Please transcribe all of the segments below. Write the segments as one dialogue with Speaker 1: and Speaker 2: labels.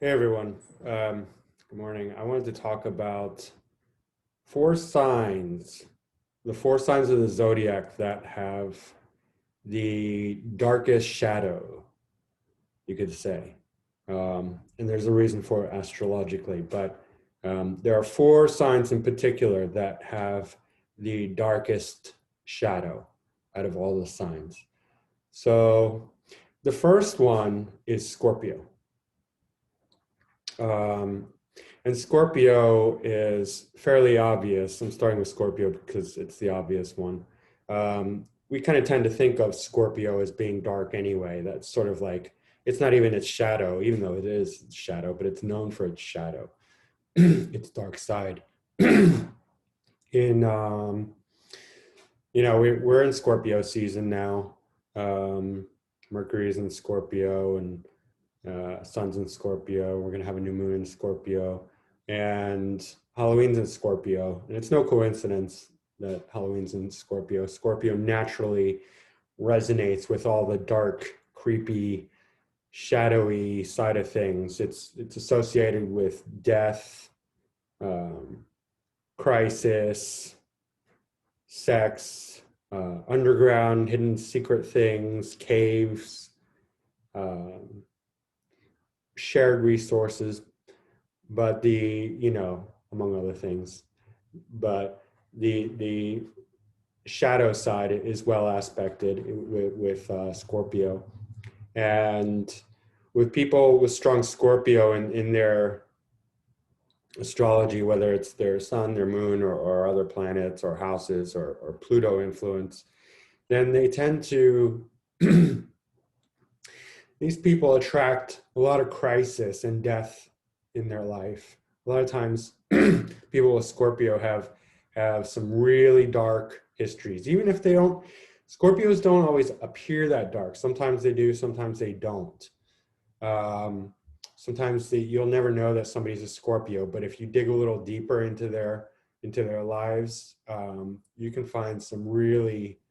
Speaker 1: Hey everyone, good morning. I wanted to talk about four signs, the four signs of the zodiac that have the darkest shadow, you could say. And there's a reason for it astrologically, but there are four signs in particular that have the darkest shadow out of all the signs. So the first one is Scorpio. Um, and Scorpio is fairly obvious. I'm starting with Scorpio because it's the obvious one. We kind of tend to think of Scorpio as being dark anyway. That's sort of like, it's not even its shadow, even though it is its shadow, but it's known for its shadow, its dark side. We're in Scorpio season now. Mercury's in Scorpio and Sun's in Scorpio. We're going to have a new moon in Scorpio. And Halloween's in Scorpio. And it's no coincidence that Halloween's in Scorpio. Scorpio naturally resonates with all the dark, creepy, shadowy side of things. It's associated with death, crisis, sex, underground, hidden secret things, caves, shared resources, but among other things, but the shadow side is well aspected with Scorpio. And with people with strong Scorpio in their astrology, whether it's their sun, their moon, or other planets or houses or Pluto influence, then they tend to these people attract a lot of crisis and death in their life. A lot of times people with Scorpio have some really dark histories. Even if they don't, Scorpios don't always appear that dark. Sometimes they do, sometimes they don't. Sometimes you'll never know that somebody's a Scorpio, but if you dig a little deeper into their lives, you can find some really,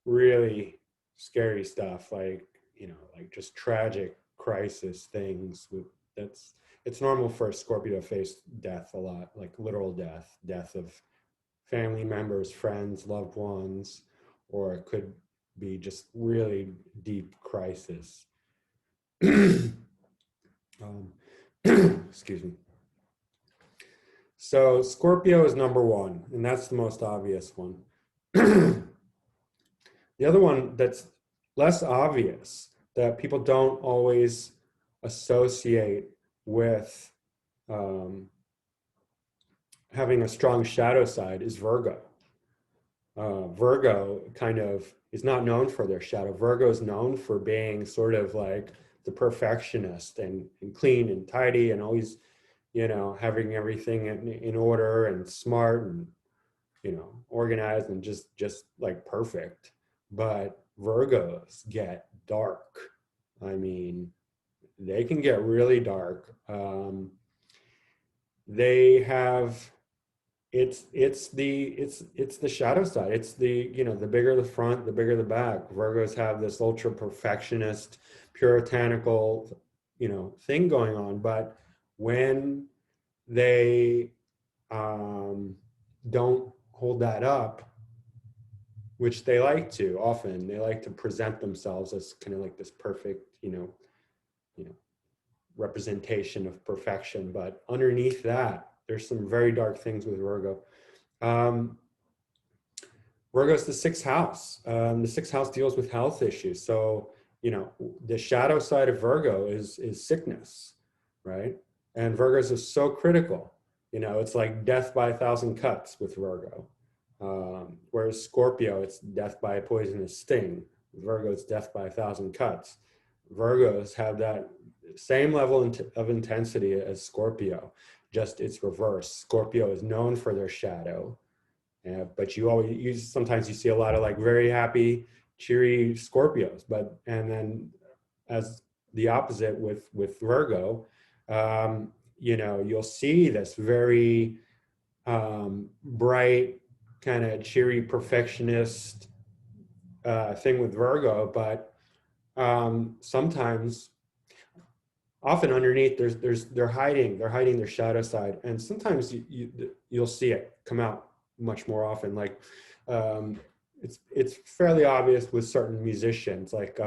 Speaker 1: really scary stuff, like just tragic crisis things. It's normal for a Scorpio to face death a lot, like literal death of family members, friends, loved ones, or it could be just really deep crisis. Excuse me. So Scorpio is number one, and that's the most obvious one. The other one that's less obvious, that people don't always associate with having a strong shadow side, is Virgo. Virgo kind of is not known for their shadow. Virgo is known for being sort of like the perfectionist and clean and tidy and always, having everything in order and smart and, organized and just like perfect. But Virgos get dark. I mean, they can get really dark. They have it's the shadow side. It's the bigger the front, the bigger the back. Virgos have this ultra perfectionist, puritanical, thing going on. But when they don't hold that up, which they like to often, they like to present themselves as kind of like this perfect, representation of perfection. But underneath that, there's some very dark things with Virgo. Virgo's the sixth house. The sixth house deals with health issues. So, the shadow side of Virgo is sickness, right? And Virgos is so critical. It's like death by 1,000 cuts with Virgo. Whereas Scorpio, it's death by a poisonous sting. Virgo, it's death by 1,000 cuts. Virgos have that same level of intensity as Scorpio, just it's reverse. Scorpio is known for their shadow, but sometimes you see a lot of like very happy, cheery Scorpios, and then as the opposite with Virgo, you'll see this very bright, kind of cheery perfectionist thing with Virgo, but sometimes often underneath they're hiding their shadow side, and sometimes you'll see it come out much more often. Like it's fairly obvious with certain musicians, like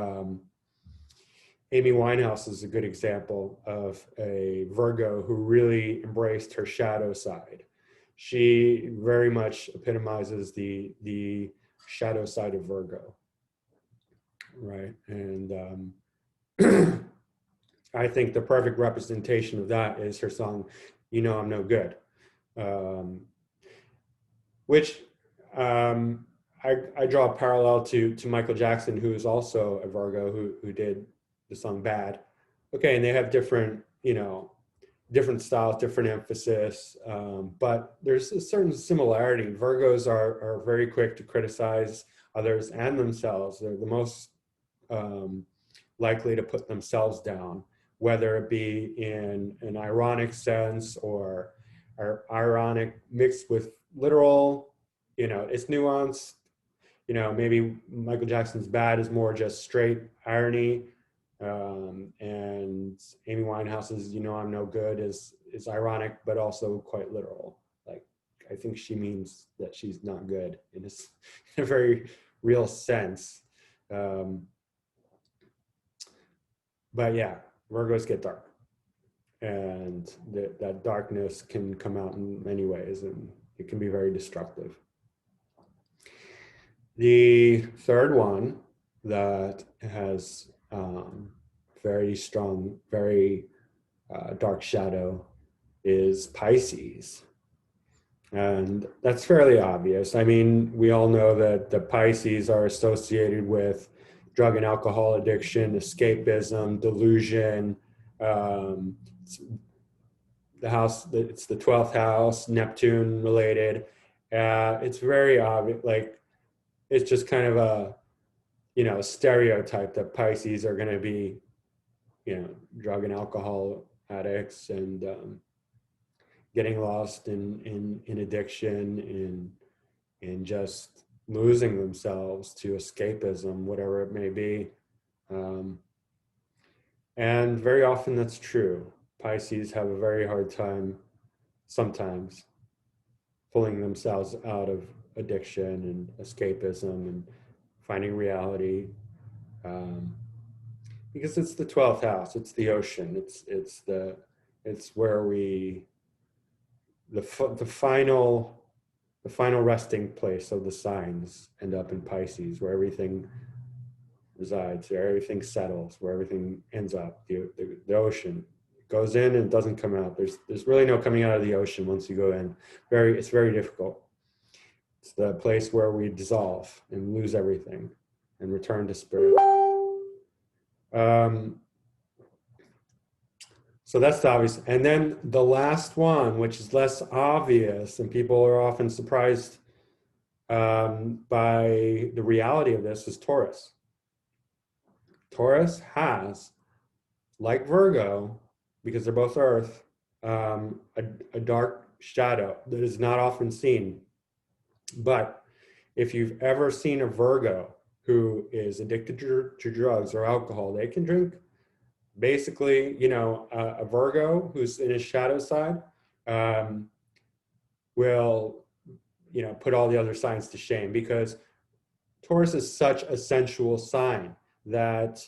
Speaker 1: Amy Winehouse is a good example of a Virgo who really embraced her shadow side. She very much epitomizes the shadow side of Virgo, right? And I think the perfect representation of that is her song, "You Know I'm No Good," um, which I draw a parallel to Michael Jackson, who is also a Virgo, who did the song "Bad." Okay, and they have different, different styles, different emphasis, but there's a certain similarity. Virgos are very quick to criticize others and themselves. They're the most likely to put themselves down, whether it be in an ironic sense or ironic mixed with literal. It's nuanced. Maybe Michael Jackson's "Bad" is more just straight irony, and Amy Winehouse's "You Know I'm No Good" is ironic, but also quite literal. Like, I think she means that she's not good in a very real sense. But yeah, Virgos get dark, and that darkness can come out in many ways, and it can be very destructive. The third one that has very strong, very dark shadow is Pisces. And that's fairly obvious. I mean, we all know that the Pisces are associated with drug and alcohol addiction, escapism, delusion. It's it's the 12th house, Neptune related. It's very obvious. Like, it's just kind of a stereotype that Pisces are going to be, drug and alcohol addicts, and getting lost in addiction, in just losing themselves to escapism, whatever it may be. And very often that's true. Pisces have a very hard time sometimes pulling themselves out of addiction and escapism and finding reality, because it's the 12th house, it's the ocean, it's where the final resting place of the signs end up in Pisces, where everything resides, where everything settles, where everything ends up. The ocean goes in and doesn't come out. There's really no coming out of the ocean once you go in. It's very difficult. It's the place where we dissolve and lose everything and return to spirit. So that's the obvious. And then the last one, which is less obvious, and people are often surprised by the reality of this, is Taurus. Taurus has, like Virgo, because they're both Earth, a dark shadow that is not often seen. But if you've ever seen a Virgo who is addicted to drugs or alcohol, they can drink. Basically, a Virgo who's in his shadow side will, put all the other signs to shame, because Taurus is such a sensual sign that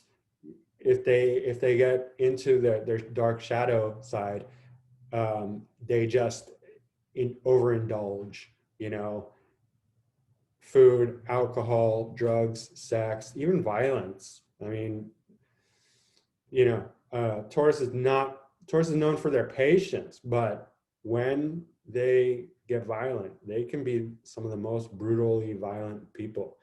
Speaker 1: if they get into their dark shadow side, they just overindulge, food, alcohol, drugs, sex, even violence. I mean, Taurus is known for their patience, but when they get violent, they can be some of the most brutally violent people.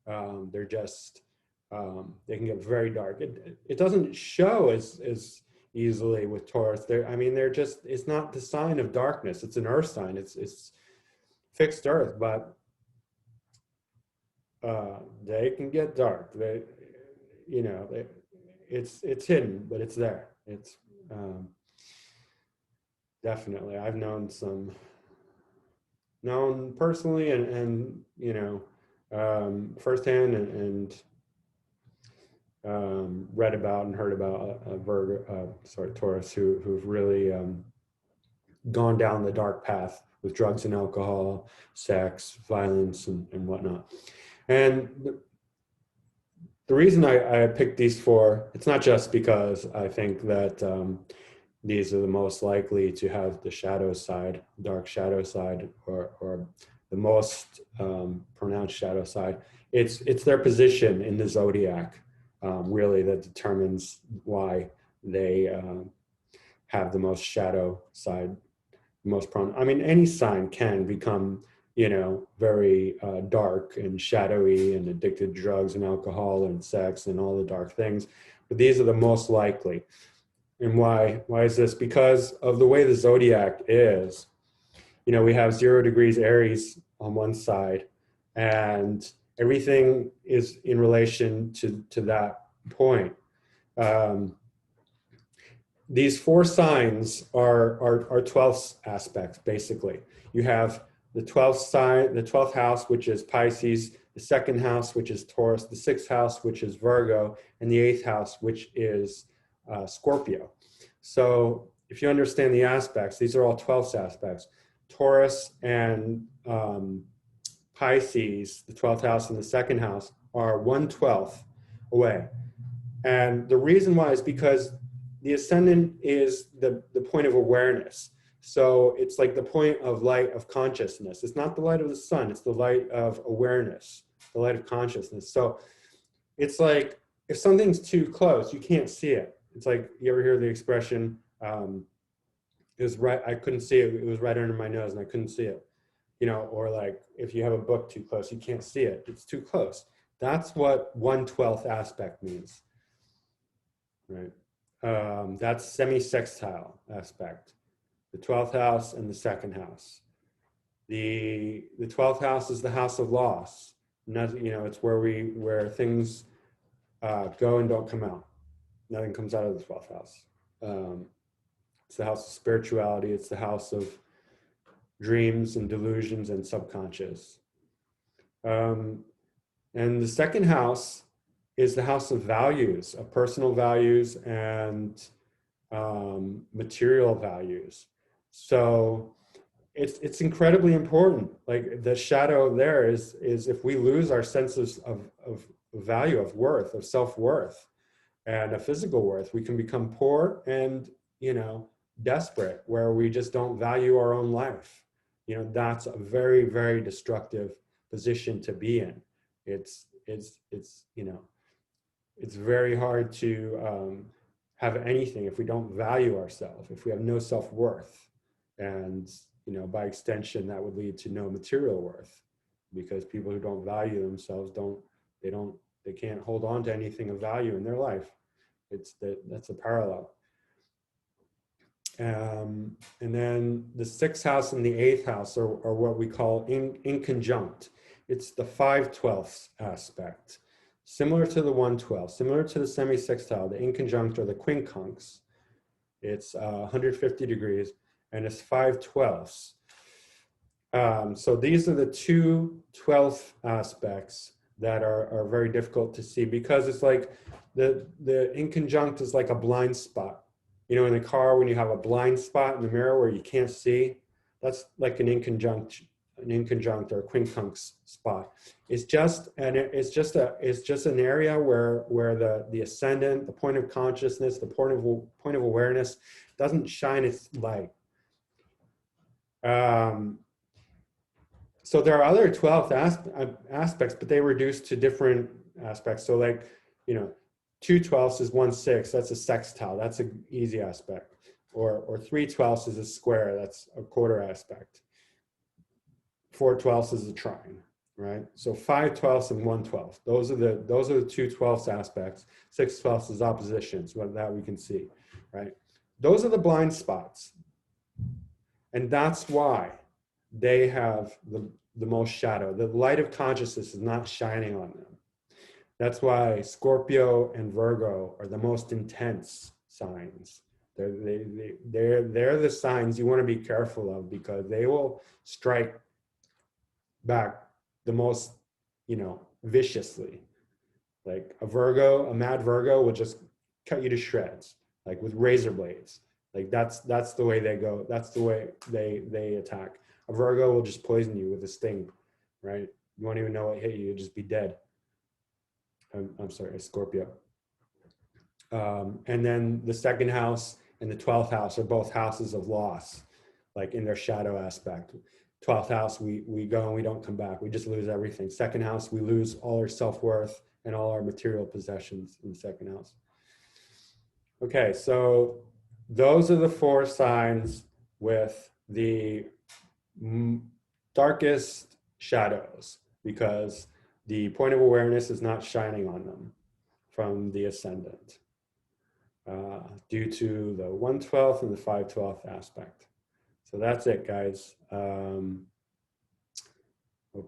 Speaker 1: They're just, they can get very dark. It doesn't show as easily with Taurus. It's not the sign of darkness. It's an earth sign. It's fixed earth, but they can get dark. It's hidden, but it's there. It's definitely. I've known personally, and firsthand, and read about and heard about Taurus who've really gone down the dark path with drugs and alcohol, sex, violence, and whatnot. And the reason I picked these four, it's not just because I think that these are the most likely to have the shadow side, dark shadow side, or the most pronounced shadow side. It's their position in the zodiac, really, that determines why they have the most shadow side, most prominent. I mean, any sign can become, very dark and shadowy and addicted to drugs and alcohol and sex and all the dark things. But these are the most likely. And why? Why is this? Because of the way the zodiac is. We have 0 degrees Aries on one side, and everything is in relation to that point. These four signs are 12th aspects, basically. You have the 12th sign, the 12th house, which is Pisces, the second house, which is Taurus, the 6th house, which is Virgo, and the 8th house, which is Scorpio. So if you understand the aspects, these are all 12th aspects. Taurus and Pisces, the 12th house and the second house, are 1/12 away. And the reason why is because the ascendant is the point of awareness. So it's like the point of light of consciousness. It's not the light of the sun, it's the light of awareness, the light of consciousness. So it's like if something's too close, you can't see it. It's like, you ever hear the expression, it was right, I couldn't see it, it was right under my nose and I couldn't see it. Or like if you have a book too close, you can't see it, it's too close. That's what 1/12 aspect means, right? That's semi-sextile aspect, the 12th house and the second house. The 12th house is the house of loss. It's where things go and don't come out. Nothing comes out of the 12th house. It's the house of spirituality. It's the house of dreams and delusions and subconscious. And the second house is the house of values, of personal values and material values. So it's incredibly important. Like the shadow there is if we lose our senses of value, of worth, of self-worth, and a physical worth, we can become poor and desperate, where we just don't value our own life. That's a very, very destructive position to be in. It's very hard to have anything if we don't value ourselves, if we have no self-worth. And by extension, that would lead to no material worth, because people who don't value themselves they can't hold on to anything of value in their life. That's a parallel. And then the 6th house and the 8th house are what we call in conjunct. It's the 5/12 aspect, similar to the 1/12, similar to the semi-sextile. The inconjunct or the quincunx, it's 150 degrees, and it's 5/12. So these are the two 12th aspects that are very difficult to see, because it's like the inconjunct is like a blind spot. In a car, when you have a blind spot in the mirror where you can't see, that's like an inconjunct or a quincunx spot. It's just an area where the ascendant, the point of consciousness, the point of awareness doesn't shine its light. So there are other 12th aspects, but they reduce to different aspects. So like, 2/12 is 1/6, that's a sextile, that's an easy aspect. Or 3/12 is a square, that's a quarter aspect. 4/12 is a trine, right? So 5/12 and 1/12, those are the 2/12 aspects. 6/12 is oppositions, that we can see, right? Those are the blind spots. And that's why they have the most shadow. The light of consciousness is not shining on them. That's why Scorpio and Virgo are the most intense signs. They're the signs you want to be careful of, because they will strike back the most, viciously. Like a mad Virgo will just cut you to shreds, like with razor blades. Like that's the way they go. That's the way they attack. A Virgo will just poison you with a sting, right? You won't even know what hit you. You'll just be dead. I'm sorry, a Scorpio. And then the second house and the 12th house are both houses of loss, like in their shadow aspect. 12th house, we go and we don't come back. We just lose everything. Second house, we lose all our self-worth and all our material possessions in the second house. Okay, so those are the 4 signs with the darkest shadows, because the point of awareness is not shining on them from the ascendant, due to the 1/12 and the 5/12 aspect. So that's it, guys. Hope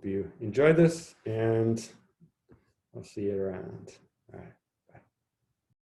Speaker 1: you enjoyed this, and I'll see you around. All right.